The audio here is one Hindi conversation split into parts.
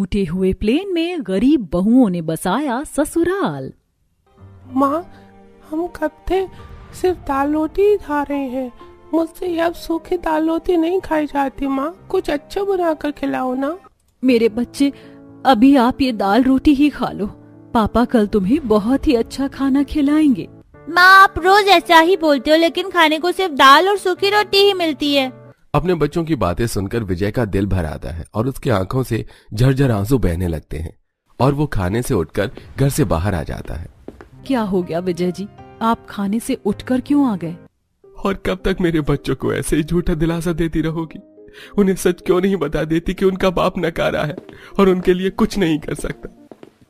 टूटे हुए प्लेन में गरीब बहुओं ने बसाया ससुराल। माँ, हम कब थे सिर्फ दाल रोटी ही खा रहे हैं। मुझसे अब सूखी दाल रोटी नहीं खाई जाती। माँ, कुछ अच्छा बनाकर खिलाओ ना। मेरे बच्चे, अभी आप ये दाल रोटी ही खा लो। पापा कल तुम्हें बहुत ही अच्छा खाना खिलाएंगे। माँ, आप रोज ऐसा ही बोलते हो, लेकिन खाने को सिर्फ दाल और सूखी रोटी ही मिलती है। अपने बच्चों की बातें सुनकर विजय का दिल भर आता है और उसकी आंखों से झरझर आंसू बहने लगते हैं और वो खाने से उठकर घर से बाहर आ जाता है। क्या हो गया विजय जी, आप खाने से उठकर क्यों आ गए? और कब तक मेरे बच्चों को ऐसे ही झूठा दिलासा देती रहोगी? उन्हें सच क्यों नहीं बता देती कि उनका बाप नकारा है और उनके लिए कुछ नहीं कर सकता?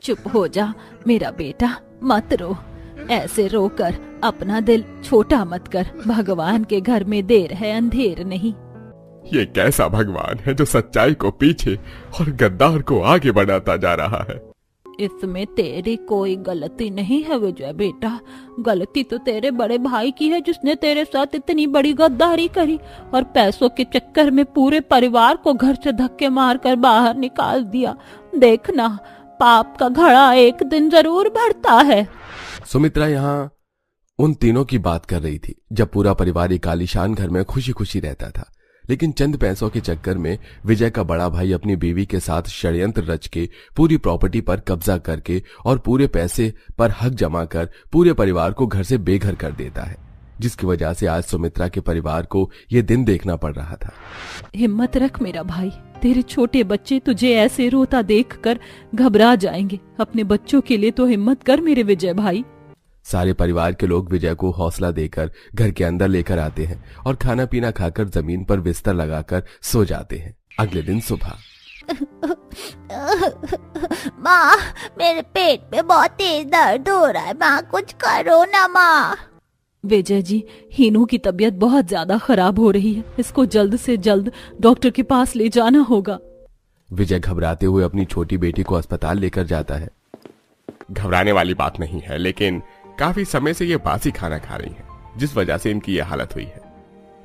चुप हो जा मेरा बेटा, मत रो। ऐसे रोकर अपना दिल छोटा मत कर। भगवान के घर में देर है अंधेर नहीं। ये कैसा भगवान है जो सच्चाई को पीछे और गद्दार को आगे बढ़ाता जा रहा है? इसमें तेरी कोई गलती नहीं है विजय बेटा। गलती तो तेरे बड़े भाई की है, जिसने तेरे साथ इतनी बड़ी गद्दारी करी और पैसों के चक्कर में पूरे परिवार को घर से धक्के मारकर बाहर निकाल दिया। देखना, पाप का घड़ा एक दिन जरूर भरता है। सुमित्रा यहाँ उन तीनों की बात कर रही थी जब पूरा परिवार एक आलीशान घर में खुशी खुशी रहता था। लेकिन चंद पैसों के चक्कर में विजय का बड़ा भाई अपनी बीवी के साथ षड्यंत्र रच के पूरी प्रॉपर्टी पर कब्जा करके और पूरे पैसे पर हक जमा कर पूरे परिवार को घर से बेघर कर देता है, जिसकी वजह से आज सुमित्रा के परिवार को ये दिन देखना पड़ रहा था। हिम्मत रख मेरा भाई, तेरे छोटे बच्चे तुझे ऐसे रोता देखकर घबरा जाएंगे। अपने बच्चों के लिए तो हिम्मत कर मेरे विजय भाई। सारे परिवार के लोग विजय को हौसला देकर घर के अंदर लेकर आते हैं और खाना पीना खाकर जमीन पर बिस्तर लगाकर सो जाते हैं। अगले दिन सुबह माँ, मेरे पेट में बहुत तेज दर्द हो रहा है। माँ, कुछ करो ना माँ। विजय जी, हीनू की तबीयत बहुत ज्यादा खराब हो रही है। इसको जल्द से जल्द डॉक्टर के पास ले जाना होगा। विजय घबराते हुए अपनी छोटी बेटी को अस्पताल लेकर जाता है। घबराने वाली बात नहीं है, लेकिन काफी समय से ये बासी खाना खा रही हैं, जिस वजह से इनकी ये हालत हुई है।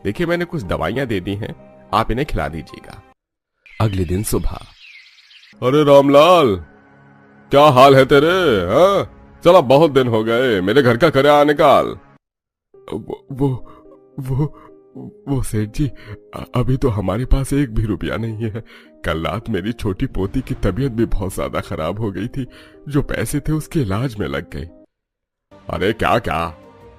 देखिए, मैंने कुछ दवाइयां दे दी हैं, आप इन्हें खिला दीजिएगा। अगले दिन सुबह, अरे रामलाल, क्या हाल है तेरे? हाँ, चला बहुत दिन हो गए, मेरे घर का किराया निकाल। वो सेठ जी, अभी तो हमारे पास एक भी रुपया नहीं है। कल रात मेरी छोटी पोती की तबीयत भी बहुत ज्यादा खराब हो गई थी, जो पैसे थे उसके इलाज में लग गए। अरे क्या क्या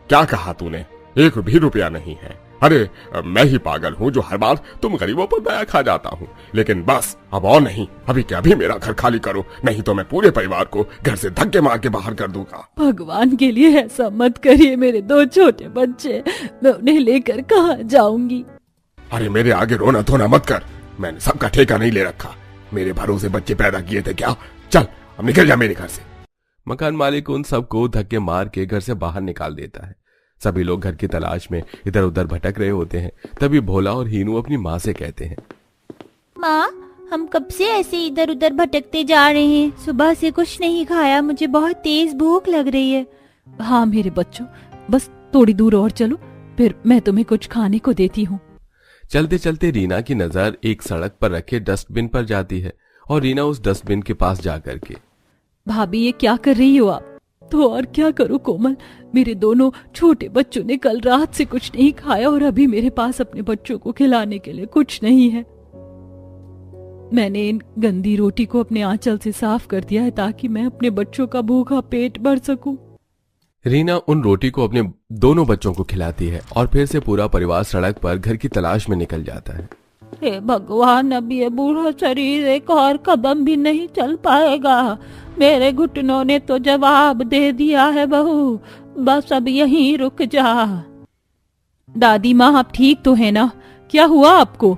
क्या कहा तूने? एक भी रुपया नहीं है? अरे मैं ही पागल हूँ जो हर बार तुम गरीबों पर दया खा जाता हूँ। लेकिन बस अब और नहीं, अभी क्या अभी मेरा घर खाली करो, नहीं तो मैं पूरे परिवार को घर से धक्के मार के बाहर कर दूंगा। भगवान के लिए ऐसा मत करिए मेरे दो छोटे बच्चे, मैं उन्हें लेकर कहाँ जाऊंगी? अरे मेरे आगे रोना धोना मत कर, मैंने सबका ठेका नहीं ले रखा। मेरे भरोसे बच्चे पैदा किए थे क्या? चल अब निकल जा मेरे घर से। मकान मालिक उन सबको धक्के मार के घर से बाहर निकाल देता है। सभी लोग घर की तलाश में इधर उधर भटक रहे होते हैं। तभी भोला और हीनू अपनी माँ से कहते हैं, माँ, हम कब से ऐसे इधर उधर भटकते जा रहे हैं? सुबह से कुछ नहीं खाया, मुझे बहुत तेज भूख लग रही है। हाँ मेरे बच्चों, बस थोड़ी दूर और चलो, फिर मैं तुम्हें कुछ खाने को देती हूँ। चलते चलते रीना की नजर एक सड़क पर रखे डस्टबिन पर जाती है और रीना उस डस्टबिन के पास जाकर के, भाभी ये क्या कर रही हो आप? तो और क्या करूं कोमल, मेरे दोनों छोटे बच्चों ने कल रात से कुछ नहीं खाया और अभी मेरे पास अपने बच्चों को खिलाने के लिए कुछ नहीं है। मैंने इन गंदी रोटी को अपने आंचल से साफ कर दिया है ताकि मैं अपने बच्चों का भूखा पेट भर सकूं। रीना उन रोटी को अपने दोनों बच्चों को खिलाती है और फिर से पूरा परिवार सड़क पर घर की तलाश में निकल जाता है। हे भगवान, अब ये बूढ़ा शरीर एक और कदम भी नहीं चल पाएगा। मेरे घुटनों ने तो जवाब दे दिया है बहू, बस अब यहीं रुक जा। दादी माँ, आप ठीक तो है ना? क्या हुआ आपको?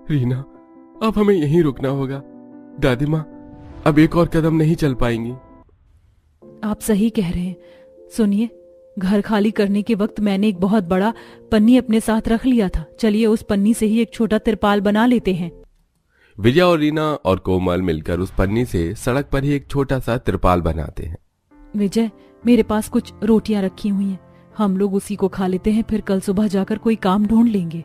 रीना, अब हमें यहीं रुकना होगा। दादी माँ अब एक और कदम नहीं चल पाएंगी। आप सही कह रहे हैं। सुनिए, घर खाली करने के वक्त मैंने एक बहुत बड़ा पन्नी अपने साथ रख लिया था। चलिए उस पन्नी से ही एक छोटा तिरपाल बना लेते हैं। विजय और रीना और कोमल मिलकर उस पन्नी से सड़क पर ही एक छोटा सा तिरपाल बनाते हैं। विजय, मेरे पास कुछ रोटियां रखी हुई हैं, हम लोग उसी को खा लेते हैं, फिर कल सुबह जाकर कोई काम ढूंढ लेंगे।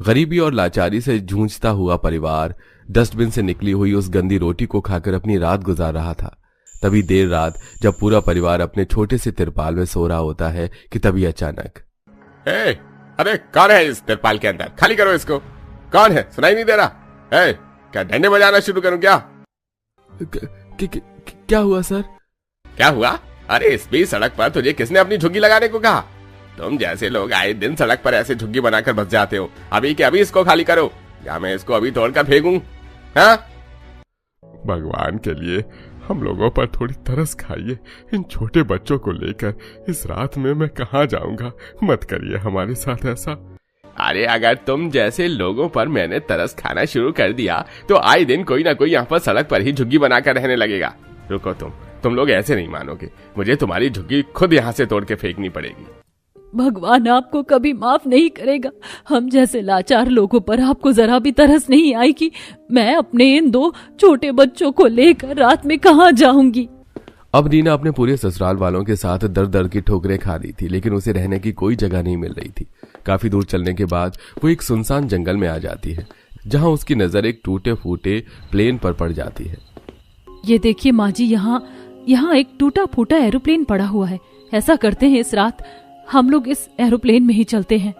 गरीबी और लाचारी से जूझता हुआ परिवार डस्टबिन से निकली हुई उस गंदी रोटी को खाकर अपनी रात गुजार रहा था। तभी देर रात जब पूरा परिवार अपने छोटे से तिरपाल में सो रहा होता है कि तभी अचानक अरे कौन है इस तिरपाल के अंदर? खाली करो इसको। कौन है? सुनाई नहीं दे रहा? क्या डंडे बजाना शुरू करूं क्या? क्या हुआ सर? क्या हुआ? अरे इस बीच सड़क पर तुझे किसने अपनी झुग्गी लगाने को कहा? तुम जैसे लोग आए दिन सड़क पर ऐसे झुग्गी बनाकर बस जाते हो। अभी के अभी इसको खाली करो या मैं इसको अभी तोड़कर फेंकूं। हाँ? भगवान के लिए हम लोगों पर थोड़ी तरस खाइए। इन छोटे बच्चों को लेकर इस रात में मैं कहाँ जाऊंगा? मत करिए हमारे साथ ऐसा। अरे अगर तुम जैसे लोगों पर मैंने तरस खाना शुरू कर दिया तो आए दिन कोई ना कोई यहाँ पर सड़क पर ही झुग्गी बनाकर रहने लगेगा। रुको, तुम लोग ऐसे नहीं मानोगे। मुझे तुम्हारी झुग्गी खुद यहाँ से तोड़ के फेंकनी पड़ेगी। भगवान आपको कभी माफ नहीं करेगा। हम जैसे लाचार लोगों पर आपको जरा भी तरस नहीं आई कि मैं अपने इन 2 छोटे बच्चों को लेकर रात में कहाँ जाऊंगी। अब रीना अपने पूरे ससुराल वालों के साथ दर दर की ठोकरें खा रही थी, लेकिन उसे रहने की कोई जगह नहीं मिल रही थी। काफी दूर चलने के बाद वो एक सुनसान जंगल में आ जाती है, जहाँ उसकी नजर एक टूटे फूटे प्लेन पर पड़ जाती है। ये देखिए माँ जी, यहाँ एक टूटा फूटा एरोप्लेन पड़ा हुआ है। ऐसा करते हैं इस रात हम लोग इस एरोप्लेन में ही चलते हैं।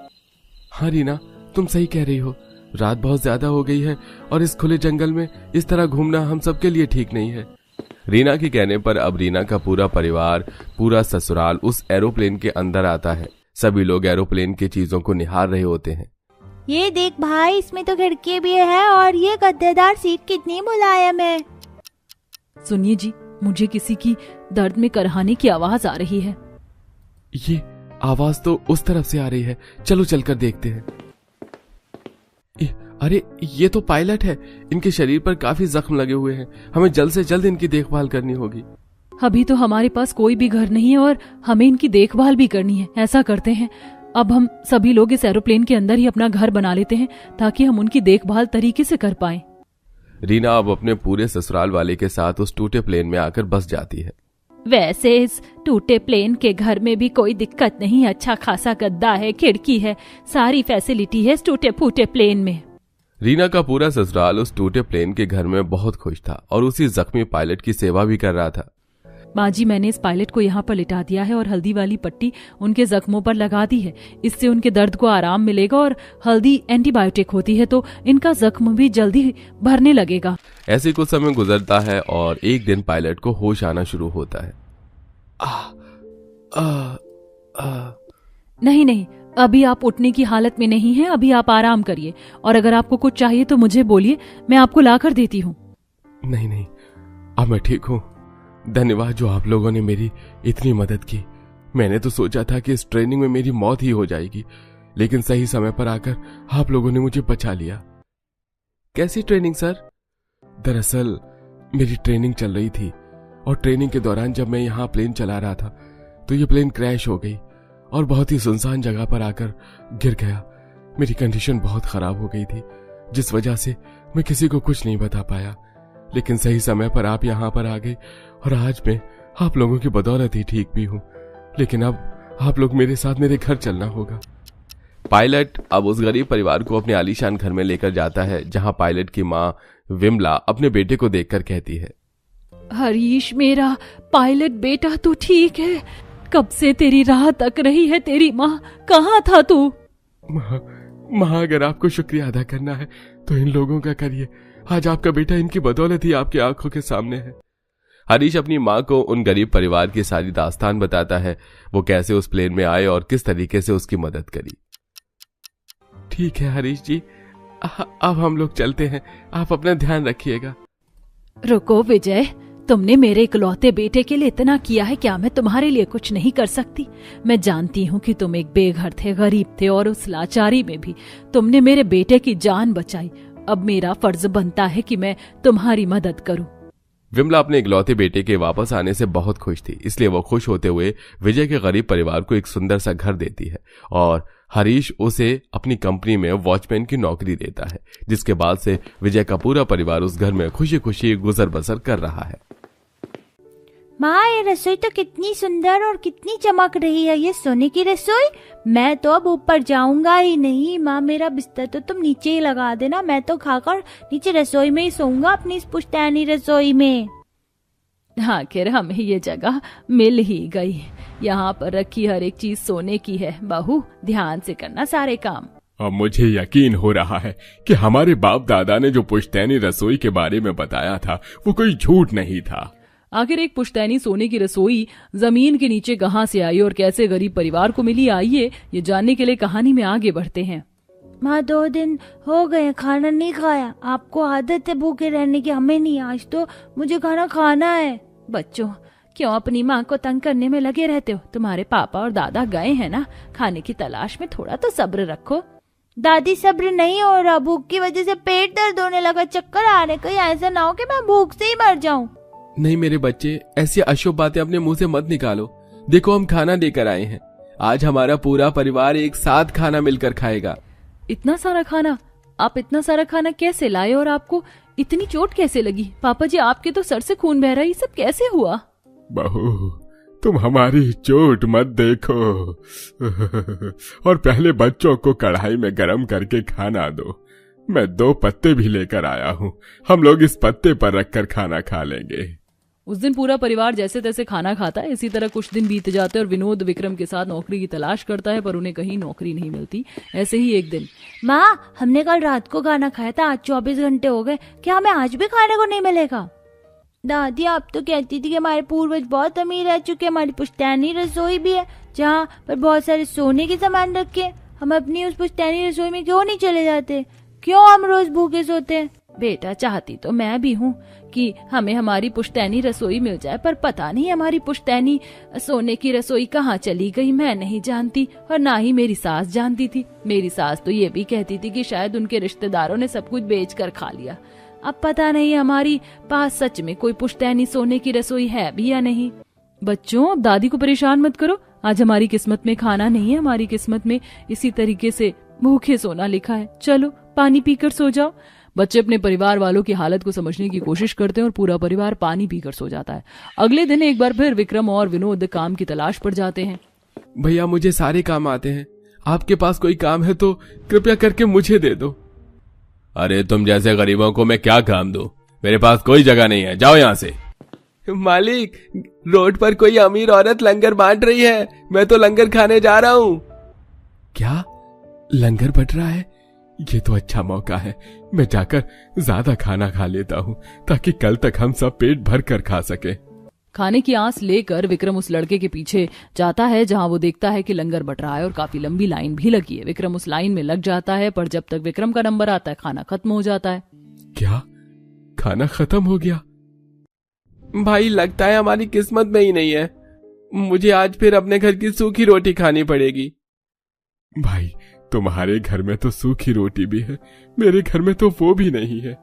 हाँ रीना, तुम सही कह रही हो। रात बहुत ज्यादा हो गई है और इस खुले जंगल में इस तरह घूमना हम सबके लिए ठीक नहीं है। रीना के कहने पर अब रीना का पूरा परिवार, पूरा ससुराल उस एरोप्लेन के अंदर आता है। सभी लोग एरोप्लेन की चीजों को निहार रहे होते हैं। ये देख भाई, इसमें तो खिड़की भी है और ये गद्देदार सीट कितनी मुलायम है। सुनिए जी, मुझे किसी की दर्द में करहाने की आवाज आ रही है। ये आवाज तो उस तरफ से आ रही है, चलो चलकर देखते हैं। अरे ये तो पायलट है। इनके शरीर पर काफी जख्म लगे हुए हैं। हमें जल्द से जल्द इनकी देखभाल करनी होगी। अभी तो हमारे पास कोई भी घर नहीं है और हमें इनकी देखभाल भी करनी है। ऐसा करते हैं, अब हम सभी लोग इस एरोप्लेन के अंदर ही अपना घर बना लेते हैं ताकि हम उनकी देखभाल तरीके से कर पाएं। रीना अब अपने पूरे ससुराल वाले के साथ उस टूटे प्लेन में आकर बस जाती है। वैसे इस टूटे प्लेन के घर में भी कोई दिक्कत नहीं। अच्छा खासा गद्दा है, खिड़की है, सारी फैसिलिटी है इस टूटे फूटे प्लेन में। रीना का पूरा ससुराल उस टूटे प्लेन के घर में बहुत खुश था और उसी जख्मी पायलट की सेवा भी कर रहा था। माँ जी, मैंने इस पायलट को यहाँ पर लिटा दिया है और हल्दी वाली पट्टी उनके जख्मों पर लगा दी है। इससे उनके दर्द को आराम मिलेगा और हल्दी एंटीबायोटिक होती है तो इनका जख्म भी जल्दी भरने लगेगा। ऐसे कुछ समय गुजरता है और एक दिन पायलट को होश आना शुरू होता है। नहीं, अभी आप उठने की हालत में नहीं है। अभी आप आराम करिए और अगर आपको कुछ चाहिए तो मुझे बोलिए, मैं आपको लाकर देती हूँ। नहीं, अब मैं ठीक हूँ। धन्यवाद जो आप लोगों ने मेरी इतनी मदद की। मैंने तो सोचा था कि इस ट्रेनिंग में मेरी मौत ही हो जाएगी, लेकिन सही समय पर आकर आप लोगों ने मुझे बचा लिया। कैसी ट्रेनिंग सर? दरअसल मेरी ट्रेनिंग चल रही थी और ट्रेनिंग के दौरान जब मैं यहाँ प्लेन चला रहा था तो ये प्लेन क्रैश हो गई और बहुत ही सुनसान जगह पर आकर गिर गया। मेरी कंडीशन बहुत खराब हो गई थी, जिस वजह से मैं किसी को कुछ नहीं बता पाया। लेकिन सही समय पर आप यहाँ पर आ गए और आज मैं आप लोगों की बदौलत ही ठीक भी हूँ। लेकिन अब आप लोग मेरे साथ मेरे घर चलना होगा। पायलट अब उस गरीब परिवार को अपने आलीशान घर में लेकर जाता है, जहाँ पायलट की माँ विमला अपने बेटे को देखकर कहती है, हरीश मेरा पायलट बेटा तू ठीक है? कब से तेरी राह तक रही है तेरी माँ, कहाँ था तू? माँ अगर आपको शुक्रिया अदा करना है तो इन लोगों का करिए। आज आपका बेटा इनकी बदौलत ही आपकी आंखों के सामने है। हरीश अपनी माँ को उन गरीब परिवार की सारी दास्तान बताता है, वो कैसे उस प्लेन में आए और किस तरीके से उसकी मदद करी। ठीक है हरीश जी, अब हम लोग चलते हैं। आप अपना ध्यान रखिएगा। रुको विजय, तुमने मेरे इकलौते बेटे के लिए इतना किया है, क्या मैं तुम्हारे लिए कुछ नहीं कर सकती? मैं जानती हूँ कि तुम एक बेघर थे, गरीब थे और उस लाचारी में भी तुमने मेरे बेटे की जान बचाई। अब मेरा फर्ज बनता है कि मैं तुम्हारी मदद करूं। विमला अपने इकलौते बेटे के वापस आने से बहुत खुश थी, इसलिए वो खुश होते हुए विजय के गरीब परिवार को एक सुंदर सा घर देती है और हरीश उसे अपनी कंपनी में वॉचमैन की नौकरी देता है, जिसके बाद से विजय का पूरा परिवार उस घर में खुशी खुशी गुजर बसर कर रहा है। माँ ये रसोई तो कितनी सुंदर और कितनी चमक रही है, ये सोने की रसोई। मैं तो अब ऊपर जाऊंगा ही नहीं। माँ मेरा बिस्तर तो तुम नीचे ही लगा देना, मैं तो खाकर नीचे रसोई में ही सोऊंगा, अपनी इस पुश्तैनी रसोई में। आखिर हमें ये जगह मिल ही गई। यहाँ पर रखी हर एक चीज सोने की है। बहू ध्यान से करना सारे काम। अब मुझे यकीन हो रहा है कि हमारे बाप दादा ने जो पुश्तैनी रसोई के बारे में बताया था वो कोई झूठ नहीं था। आखिर एक पुश्तैनी सोने की रसोई जमीन के नीचे कहाँ से आई और कैसे गरीब परिवार को मिली, आइए ये जानने के लिए कहानी में आगे बढ़ते हैं। माँ 2 दिन हो गए खाना नहीं खाया। आपको आदत है भूखे रहने की, हमें नहीं। आज तो मुझे खाना खाना है। बच्चों क्यों अपनी माँ को तंग करने में लगे रहते हो? तुम्हारे पापा और दादा गए हैं ना खाने की तलाश में, थोड़ा तो सब्र रखो। दादी सब्र नहीं हो रहा, भूख की वजह से पेट दर्द होने लगा, चक्कर आ रहे। कहीं ऐसा ना हो कि मैं भूख से ही मर जाऊं। नहीं मेरे बच्चे, ऐसी अशुभ बातें अपने मुंह से मत निकालो। देखो हम खाना लेकर आए हैं, आज हमारा पूरा परिवार एक साथ खाना मिलकर खाएगा। इतना सारा खाना? आप इतना सारा खाना कैसे लाए और आपको इतनी चोट कैसे लगी? पापा जी आपके तो सर से खून बह रहा है, ये सब कैसे हुआ? बहू तुम हमारी चोट मत देखो और पहले बच्चों को कढ़ाई में गरम करके खाना दो। मैं 2 पत्ते भी लेकर आया हूँ, हम लोग इस पत्ते पर रखकर खाना खा लेंगे। उस दिन पूरा परिवार जैसे तैसे खाना खाता है। इसी तरह कुछ दिन बीत जाते हैं और विनोद विक्रम के साथ नौकरी की तलाश करता है, पर उन्हें कहीं नौकरी नहीं मिलती। ऐसे ही एक दिन, माँ हमने कल रात को खाना खाया था, आज 24 घंटे हो गए, क्या हमें आज भी खाने को नहीं मिलेगा? दादी आप तो कहती थी कि हमारे पूर्वज बहुत अमीर रह चुके, हमारी पुश्तैनी रसोई भी है जहाँ पर बहुत सारे सोने के सामान रखे। हम अपनी उस पुश्तैनी रसोई में क्यों नहीं चले जाते? क्यों हम रोज भूखे सोते हैं? बेटा चाहती तो मैं भी हूँ कि हमें हमारी पुश्तैनी रसोई मिल जाए, पर पता नहीं हमारी पुश्तैनी सोने की रसोई कहाँ चली गई। मैं नहीं जानती और ना ही मेरी सास जानती थी। मेरी सास तो ये भी कहती थी कि शायद उनके रिश्तेदारों ने सब कुछ बेचकर खा लिया। अब पता नहीं हमारी पास सच में कोई पुश्तैनी सोने की रसोई है भी या नहीं। बच्चों अब दादी को परेशान मत करो, आज हमारी किस्मत में खाना नहीं है, हमारी किस्मत में इसी तरीके से भूखे सोना लिखा है। चलो पानी पीकर सो जाओ। बच्चे अपने परिवार वालों की हालत को समझने की कोशिश करते हैं और पूरा परिवार पानी पीकर सो जाता है। अगले दिन एक बार फिर विक्रम और विनोद काम की तलाश पर जाते हैं। भैया मुझे सारे काम आते हैं, आपके पास कोई काम है तो कृपया करके मुझे दे दो। अरे तुम जैसे गरीबों को मैं क्या काम दूं? मेरे पास कोई जगह नहीं है, जाओ यहाँ से। मालिक रोड पर कोई अमीर औरत लंगर बांट रही है, मैं तो लंगर खाने जा रहा हूँ। क्या लंगर बट रहा है? ये तो अच्छा मौका है, मैं जाकर ज्यादा खाना खा लेता हूँ ताकि कल तक हम सब पेट भर कर खा सके। खाने की आस लेकर विक्रम उस लड़के के पीछे जाता है जहां वो देखता है कि लंगर बट रहा है और काफी लंबी लाइन भी लगी है। विक्रम उस लाइन में लग जाता है, पर जब तक विक्रम का नंबर आता है खाना खत्म हो जाता है। क्या खाना खत्म हो गया? भाई लगता है हमारी किस्मत में ही नहीं है, मुझे आज फिर अपने घर की सूखी रोटी खानी पड़ेगी। भाई तुम्हारे घर में तो सूखी रोटी भी है, मेरे घर में तो वो भी नहीं है।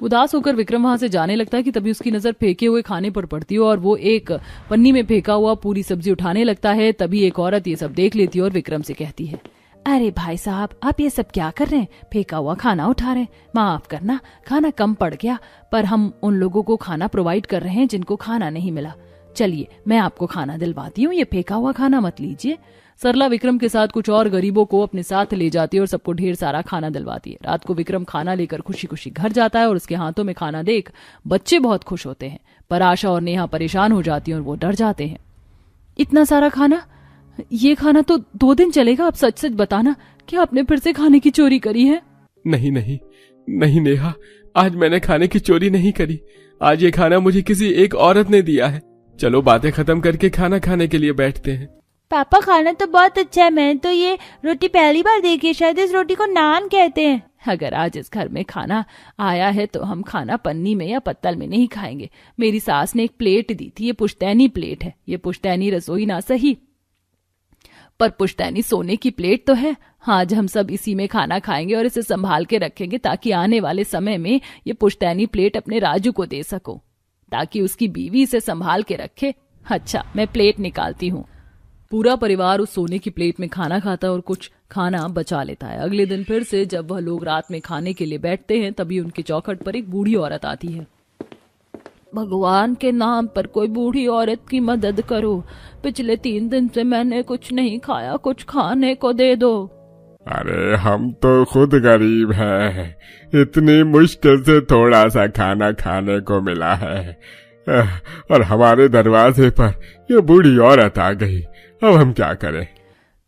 उदास होकर विक्रम वहां से जाने लगता है कि तभी उसकी नजर फेंके हुए खाने पर पड़ती है और वो एक पन्नी में फेंका हुआ पूरी सब्जी उठाने लगता है। तभी एक औरत ये सब देख लेती है और विक्रम से कहती है, अरे भाई साहब आप ये सब क्या कर रहे हैं? फेंका हुआ खाना उठा रहे हैं। माफ करना खाना कम पड़ गया, पर हम उन लोगों को खाना प्रोवाइड कर रहे हैं जिनको खाना नहीं मिला। चलिए मैं आपको खाना दिलवाती हूँ, ये फेंका हुआ खाना मत लीजिए। सरला विक्रम के साथ कुछ और गरीबों को अपने साथ ले जाती है और सबको ढेर सारा खाना दिलवाती है। रात को विक्रम खाना लेकर खुशी खुशी घर जाता है और उसके हाथों में खाना देख बच्चे बहुत खुश होते हैं, पर आशा और नेहा परेशान हो जाती हैं और वो डर जाते हैं। इतना सारा खाना, ये खाना तो 2 दिन चलेगा। आप सच सच बताना, क्या आपने फिर से खाने की चोरी करी है? नहीं नहीं नहीं नेहा, आज मैंने खाने की चोरी नहीं करी, आज ये खाना मुझे किसी एक औरत ने दिया है। चलो बातें खत्म करके खाना खाने के लिए बैठते हैं। पापा खाना तो बहुत अच्छा है, मैंने तो ये रोटी पहली बार देखी है, शायद इस रोटी को नान कहते हैं। अगर आज इस घर में खाना आया है तो हम खाना पन्नी में या पत्तल में नहीं खाएंगे। मेरी सास ने एक प्लेट दी थी, ये पुश्तैनी प्लेट है, ये पुश्तैनी रसोई ना सही पर पुश्तैनी सोने की प्लेट तो है। आज हम सब इसी में खाना खाएंगे और इसे संभाल के रखेंगे ताकि आने वाले समय में ये पुश्तैनी प्लेट अपने राजू को दे सको, ताकि उसकी बीवी इसे संभाल के रखे। अच्छा मैं प्लेट निकालती हूँ। पूरा परिवार उस सोने की प्लेट में खाना खाता है और कुछ खाना बचा लेता है। अगले दिन फिर से जब वह लोग रात में खाने के लिए बैठते हैं तभी उनके चौखट पर एक बूढ़ी औरत आती है। भगवान के नाम पर कोई बूढ़ी औरत की मदद करो। पिछले 3 दिन से मैंने कुछ नहीं खाया, कुछ खाने को दे दो। अरे हम तो खुद गरीब हैं, इतनी मुश्किल से थोड़ा सा खाना खाने को मिला है और हमारे दरवाजे पर ये बूढ़ी औरत आ गई, अब हम क्या करें।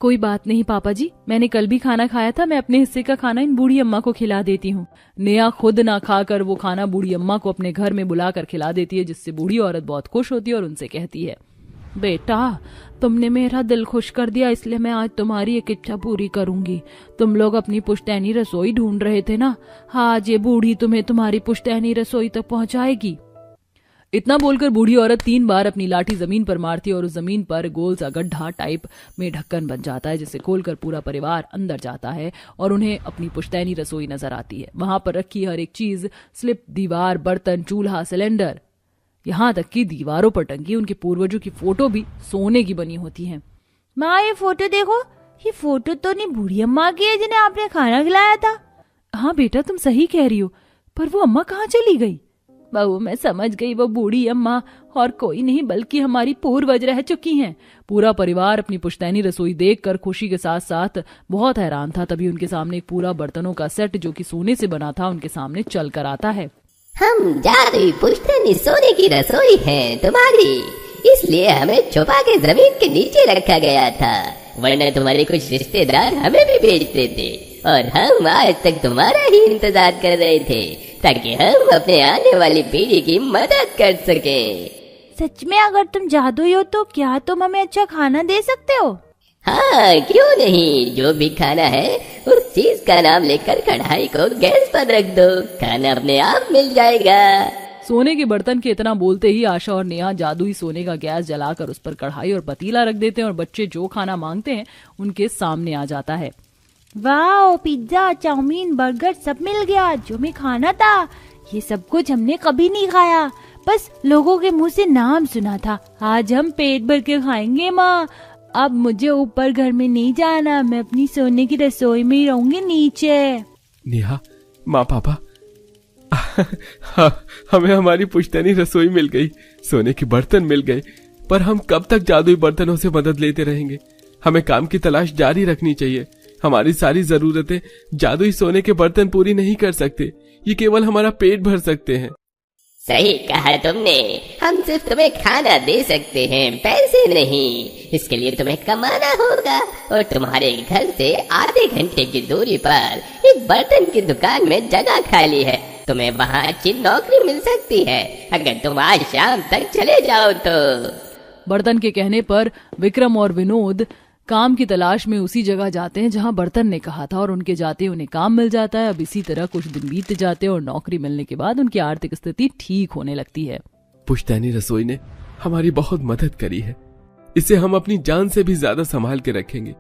कोई बात नहीं पापा जी, मैंने कल भी खाना खाया था, मैं अपने हिस्से का खाना इन बूढ़ी अम्मा को खिला देती हूँ। नेहा खुद ना खाकर वो खाना बूढ़ी अम्मा को अपने घर में बुलाकर खिला देती है, जिससे बूढ़ी औरत बहुत खुश होती है और उनसे कहती है, बेटा तुमने मेरा दिल खुश कर दिया, इसलिए मैं आज तुम्हारी एक इच्छा पूरी करूंगी। तुम लोग अपनी पुश्तैनी रसोई ढूंढ रहे थे ना, आज ये बूढ़ी तुम्हें तुम्हारी पुश्तैनी रसोई तक पहुंचाएगी। इतना बोलकर बूढ़ी औरत 3 बार अपनी लाठी जमीन पर मारती है और उस जमीन पर गोल सा गड्ढा टाइप में ढक्कन बन जाता है, जिसे खोलकर पूरा परिवार अंदर जाता है और उन्हें अपनी पुश्तैनी रसोई नजर आती है। वहां पर रखी हर एक चीज, स्लिप, दीवार, बर्तन, चूल्हा, सिलेंडर, यहाँ तक कि दीवारों पर टंगी उनके पूर्वजों की फोटो भी सोने की बनी होती है। माँ ये फोटो देखो, ये फोटो तो नहीं बूढ़ी अम्मा की है जिन्हें आपने खाना खिलाया था। हाँ बेटा तुम सही कह रही हो, पर वो अम्मा कहाँ चली गई? बहू मैं समझ गई, वो बूढ़ी अम्मा और कोई नहीं बल्कि हमारी पूर्वज रह चुकी हैं। पूरा परिवार अपनी पुश्तैनी रसोई देखकर खुशी के साथ साथ बहुत हैरान था। तभी उनके सामने एक पूरा बर्तनों का सेट जो कि सोने से बना था उनके सामने चल कर आता है। हम जादुई पुश्तैनी सोने की रसोई है तुम्हारी, इसलिए हमें छुपा के जमीन के नीचे रखा गया था, वरना तुम्हारे कुछ रिश्तेदार हमें भी बेचते थे और हम आज तक तुम्हारा ही इंतजार कर रहे थे ताकि हम अपने आने वाली पीढ़ी की मदद कर सकें। सच में अगर तुम जादुई हो तो क्या तुम हमें अच्छा खाना दे सकते हो? हाँ क्यों नहीं, जो भी खाना है उस चीज का नाम लेकर कढ़ाई को गैस पर रख दो, खाना अपने आप मिल जाएगा। सोने के बर्तन के इतना बोलते ही आशा और नेहा जादुई सोने का गैस जलाकर उस पर कढ़ाई और पतीला रख देते हैं और बच्चे जो खाना मांगते हैं उनके सामने आ जाता है। वाह, पिज्जा, चाउमीन, बर्गर सब मिल गया जो मैं खाना था। ये सब कुछ हमने कभी नहीं खाया, बस लोगों के मुंह से नाम सुना था। आज हम पेट भर के खाएंगे माँ। अब मुझे ऊपर घर में नहीं जाना, मैं अपनी सोने की रसोई में ही रहूंगी नीचे। नेहा, माँ, पापा हमें हमारी पुश्तैनी रसोई मिल गई, सोने के बर्तन मिल गए, पर हम कब तक जादुई बर्तनों से मदद लेते रहेंगे? हमें काम की तलाश जारी रखनी चाहिए। हमारी सारी जरूरतें जादुई सोने के बर्तन पूरी नहीं कर सकते, ये केवल हमारा पेट भर सकते हैं। सही कहा तुमने, हम सिर्फ तुम्हें खाना दे सकते हैं, पैसे नहीं। इसके लिए तुम्हें कमाना होगा और तुम्हारे घर से आधे घंटे की दूरी पर एक बर्तन की दुकान में जगह खाली है, तुम्हें वहाँ अच्छी नौकरी मिल सकती है अगर तुम आज शाम तक चले जाओ तो। बर्तन के कहने पर विक्रम और विनोद काम की तलाश में उसी जगह जाते हैं जहां बर्तन ने कहा था और उनके जाते उन्हें काम मिल जाता है। अब इसी तरह कुछ दिन बीत जाते हैं और नौकरी मिलने के बाद उनकी आर्थिक स्थिति ठीक होने लगती है। पुश्तैनी रसोई ने हमारी बहुत मदद करी है, इसे हम अपनी जान से भी ज्यादा संभाल के रखेंगे,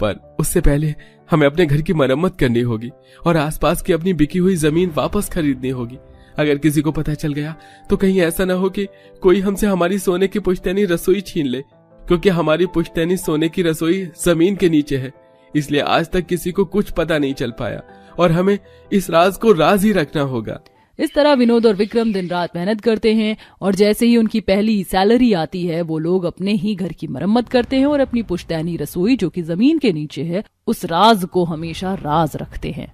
पर उससे पहले हमें अपने घर की मरम्मत करनी होगी और आसपास की अपनी बिकी हुई जमीन वापस खरीदनी होगी। अगर किसी को पता चल गया तो कहीं ऐसा ना हो कि कोई हमसे हमारी सोने की पुश्तैनी रसोई छीन ले, क्योंकि हमारी पुश्तैनी सोने की रसोई जमीन के नीचे है, इसलिए आज तक किसी को कुछ पता नहीं चल पाया और हमें इस राज को राज ही रखना होगा। इस तरह विनोद और विक्रम दिन रात मेहनत करते हैं और जैसे ही उनकी पहली सैलरी आती है वो लोग अपने ही घर की मरम्मत करते हैं और अपनी पुश्तैनी रसोई जो कि जमीन के नीचे है उस राज को हमेशा राज रखते हैं।